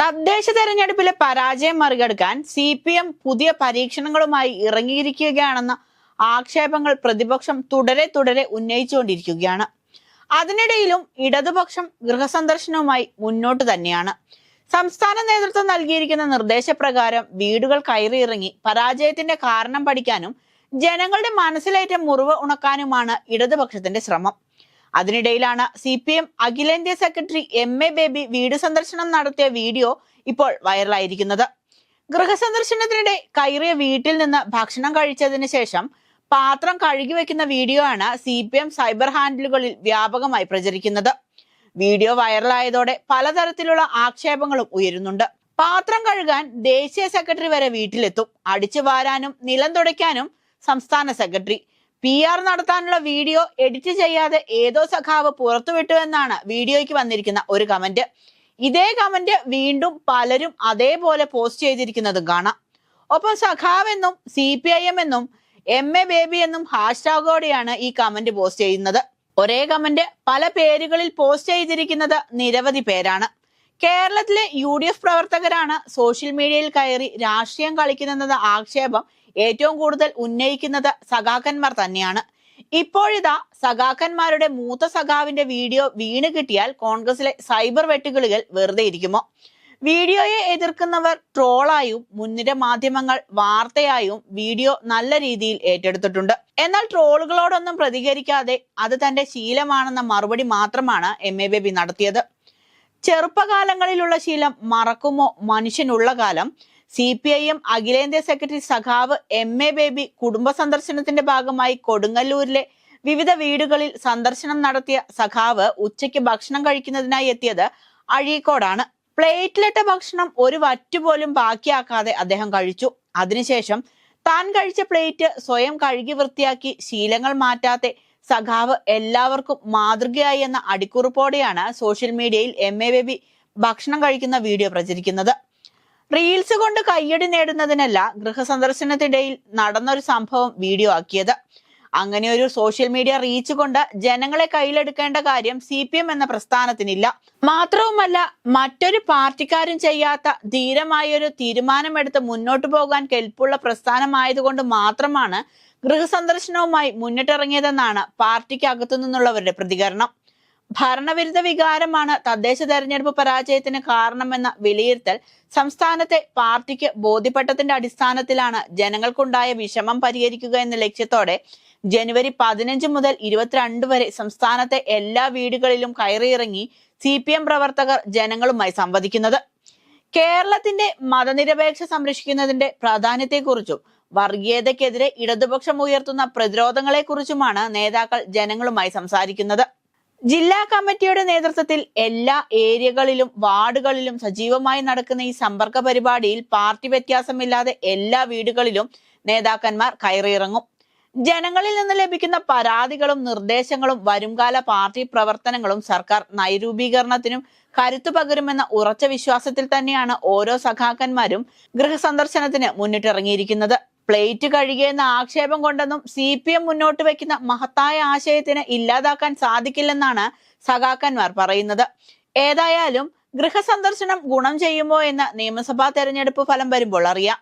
തദ്ദേശ തെരഞ്ഞെടുപ്പിലെ പരാജയം മറികടക്കാൻ CPM പുതിയ പരീക്ഷണങ്ങളുമായി ഇറങ്ങിയിരിക്കുകയാണെന്ന ആക്ഷേപങ്ങൾ പ്രതിപക്ഷം തുടരെ ഉന്നയിച്ചുകൊണ്ടിരിക്കുകയാണ്. അതിനിടയിലും ഇടതുപക്ഷം ഗൃഹസന്ദർശനവുമായി മുന്നോട്ട് തന്നെയാണ്. സംസ്ഥാന നേതൃത്വം നൽകിയിരിക്കുന്ന നിർദ്ദേശപ്രകാരം വീടുകൾ കയറിയിറങ്ങി പരാജയത്തിന്റെ കാരണം പഠിക്കാനും ജനങ്ങളുടെ മനസ്സിലേറ്റ മുറിവ് ഉണക്കാനുമാണ് ഇടതുപക്ഷത്തിന്റെ ശ്രമം. അതിനിടയിലാണ് CPM അഖിലേന്ത്യാ സെക്രട്ടറി MA ബേബി വീട് സന്ദർശനം നടത്തിയ വീഡിയോ ഇപ്പോൾ വൈറലായിരിക്കുന്നത്. ഗൃഹസന്ദർശനത്തിനിടെ കയറിയ വീട്ടിൽ നിന്ന് ഭക്ഷണം കഴിച്ചതിന് ശേഷം പാത്രം കഴുകി വെക്കുന്ന വീഡിയോ ആണ് CPM സൈബർ ഹാൻഡിലുകളിൽ വ്യാപകമായി പ്രചരിക്കുന്നത്. വീഡിയോ വൈറലായതോടെ പലതരത്തിലുള്ള ആക്ഷേപങ്ങളും ഉയരുന്നുണ്ട്. പാത്രം കഴുകാൻ ദേശീയ സെക്രട്ടറി വരെ വീട്ടിലെത്തും, അടിച്ചു വാരാനും നിലം തുടയ്ക്കാനും സംസ്ഥാന സെക്രട്ടറി, PR നടത്താനുള്ള വീഡിയോ എഡിറ്റ് ചെയ്യാതെ ഏതോ സഖാവ് പുറത്തുവിട്ടു എന്നാണ് വീഡിയോയ്ക്ക് വന്നിരിക്കുന്ന ഒരു കമന്റ്. ഇതേ കമന്റ് വീണ്ടും പലരും അതേപോലെ പോസ്റ്റ് ചെയ്തിരിക്കുന്നതും കാണാം. ഒപ്പം സഖാവ് എന്നും CPIM എന്നും MA ബേബി എന്നും ഹാഷ്ടാഗോടെയാണ് ഈ കമന്റ് പോസ്റ്റ് ചെയ്യുന്നത്. ഒരേ കമന്റ് പല പേരുകളിൽ പോസ്റ്റ് ചെയ്തിരിക്കുന്നത് നിരവധി പേരാണ്. കേരളത്തിലെ UDF പ്രവർത്തകരാണ് സോഷ്യൽ മീഡിയയിൽ കയറി രാഷ്ട്രീയം കളിക്കുന്നതെന്ന ആക്ഷേപം ഏറ്റവും കൂടുതൽ ഉന്നയിക്കുന്നത് സഖാക്കന്മാർ തന്നെയാണ്. ഇപ്പോഴിതാ സഖാക്കന്മാരുടെ മൂത്ത സഖാവിന്റെ വീഡിയോ വീണ് കിട്ടിയാൽ കോൺഗ്രസിലെ സൈബർ വെട്ടുകിളികൾ വെറുതെ ഇരിക്കുമോ? വീഡിയോയെ എതിർക്കുന്നവർ ട്രോളായും മുൻനിര മാധ്യമങ്ങൾ വാർത്തയായും വീഡിയോ നല്ല രീതിയിൽ ഏറ്റെടുത്തിട്ടുണ്ട്. എന്നാൽ ട്രോളുകളോടൊന്നും പ്രതികരിക്കാതെ അത് തന്റെ ശീലമാണെന്ന മറുപടി മാത്രമാണ് MA ബേബി നടത്തിയത്. ചെറുപ്പകാലങ്ങളിലുള്ള ശീലം മറക്കുമോ മനുഷ്യനുള്ള കാലം? CPIM അഖിലേന്ത്യാ സെക്രട്ടറി സഖാവ് MA ബേബി കുടുംബ സന്ദർശനത്തിന്റെ ഭാഗമായി കൊടുങ്ങല്ലൂരിലെ വിവിധ വീടുകളിൽ സന്ദർശനം നടത്തിയ സഖാവ് ഉച്ചയ്ക്ക് ഭക്ഷണം കഴിക്കുന്നതിനായി എത്തിയത് അഴീക്കോടാണ്. പ്ലേറ്റിലിട്ട ഭക്ഷണം ഒരു വറ്റുപോലും ബാക്കിയാക്കാതെ അദ്ദേഹം കഴിച്ചു. അതിനുശേഷം താൻ കഴിച്ച പ്ലേറ്റ് സ്വയം കഴുകി വൃത്തിയാക്കി ശീലങ്ങൾ മാറ്റാത്ത സഖാവ് എല്ലാവർക്കും മാതൃകയായി എന്ന അടിക്കുറിപ്പോടെയാണ് സോഷ്യൽ മീഡിയയിൽ MA ബേബി ഭക്ഷണം കഴിക്കുന്ന വീഡിയോ പ്രചരിക്കുന്നത്. റീൽസ് കൊണ്ട് കയ്യടി നേടുന്നതിനല്ല ഗൃഹസന്ദർശനത്തിനിടയിൽ നടന്നൊരു സംഭവം വീഡിയോ ആക്കിയത്. അങ്ങനെ ഒരു സോഷ്യൽ മീഡിയ റീച്ച് കൊണ്ട് ജനങ്ങളെ കയ്യിലെടുക്കേണ്ട കാര്യം CPM എന്ന പ്രസ്ഥാനത്തിനില്ല. മാത്രവുമല്ല, മറ്റൊരു പാർട്ടിക്കാരും ചെയ്യാത്ത ധീരമായൊരു തീരുമാനമെടുത്ത് മുന്നോട്ടു പോകാൻ കെൽപ്പുള്ള പ്രസ്ഥാനമായതുകൊണ്ട് മാത്രമാണ് ഗൃഹസന്ദർശനവുമായി മുന്നിട്ടിറങ്ങിയതെന്നാണ് പാർട്ടിക്ക് അകത്തു നിന്നുള്ളവരുടെ പ്രതികരണം. ഭരണവിരുദ്ധ വികാരമാണ് തദ്ദേശ തെരഞ്ഞെടുപ്പ് പരാജയത്തിന് കാരണമെന്ന വിലയിരുത്തൽ സംസ്ഥാനത്തെ പാർട്ടിക്ക് ബോധ്യപ്പെട്ടതിന്റെ അടിസ്ഥാനത്തിലാണ് ജനങ്ങൾക്കുണ്ടായ വിഷമം പരിഹരിക്കുക എന്ന ലക്ഷ്യത്തോടെ ജനുവരി 15 മുതൽ 22 വരെ സംസ്ഥാനത്തെ എല്ലാ വീടുകളിലും കയറിയിറങ്ങി CPM പ്രവർത്തകർ ജനങ്ങളുമായി സംവദിക്കുന്നത്. കേരളത്തിന്റെ മതനിരപേക്ഷ സംരക്ഷിക്കുന്നതിന്റെ പ്രാധാന്യത്തെക്കുറിച്ചും വർഗീയതയ്ക്കെതിരെ ഇടതുപക്ഷം ഉയർത്തുന്ന പ്രതിരോധങ്ങളെക്കുറിച്ചുമാണ് നേതാക്കൾ ജനങ്ങളുമായി സംസാരിക്കുന്നത്. ജില്ലാ കമ്മിറ്റിയുടെ നേതൃത്വത്തിൽ എല്ലാ ഏരിയകളിലും വാർഡുകളിലും സജീവമായി നടക്കുന്ന ഈ സമ്പർക്ക പരിപാടിയിൽ പാർട്ടി വ്യത്യാസമില്ലാതെ എല്ലാ വീടുകളിലും നേതാക്കന്മാർ കയറിയിറങ്ങും. ജനങ്ങളിൽ നിന്ന് ലഭിക്കുന്ന പരാതികളും നിർദ്ദേശങ്ങളും വരുംകാല പാർട്ടി പ്രവർത്തനങ്ങളും സർക്കാർ നയരൂപീകരണത്തിനും കരുത്തു പകരുമെന്ന ഉറച്ച വിശ്വാസത്തിൽ തന്നെയാണ് ഓരോ സഖാക്കന്മാരും ഗൃഹസന്ദർശനത്തിന് മുന്നിട്ടിറങ്ങിയിരിക്കുന്നത്. പ്ലേറ്റ് കഴുകിയെന്ന ആക്ഷേപം കൊണ്ടൊന്നും CPM മുന്നോട്ട് വയ്ക്കുന്ന മഹത്തായ ആശയത്തിന് ഇല്ലാതാക്കാൻ സാധിക്കില്ലെന്നാണ് സഖാക്കന്മാർ പറയുന്നത്. ഏതായാലും ഗൃഹസന്ദർശനം ഗുണം ചെയ്യുമോ എന്ന് നിയമസഭാ തെരഞ്ഞെടുപ്പ് ഫലം വരുമ്പോൾ അറിയാം.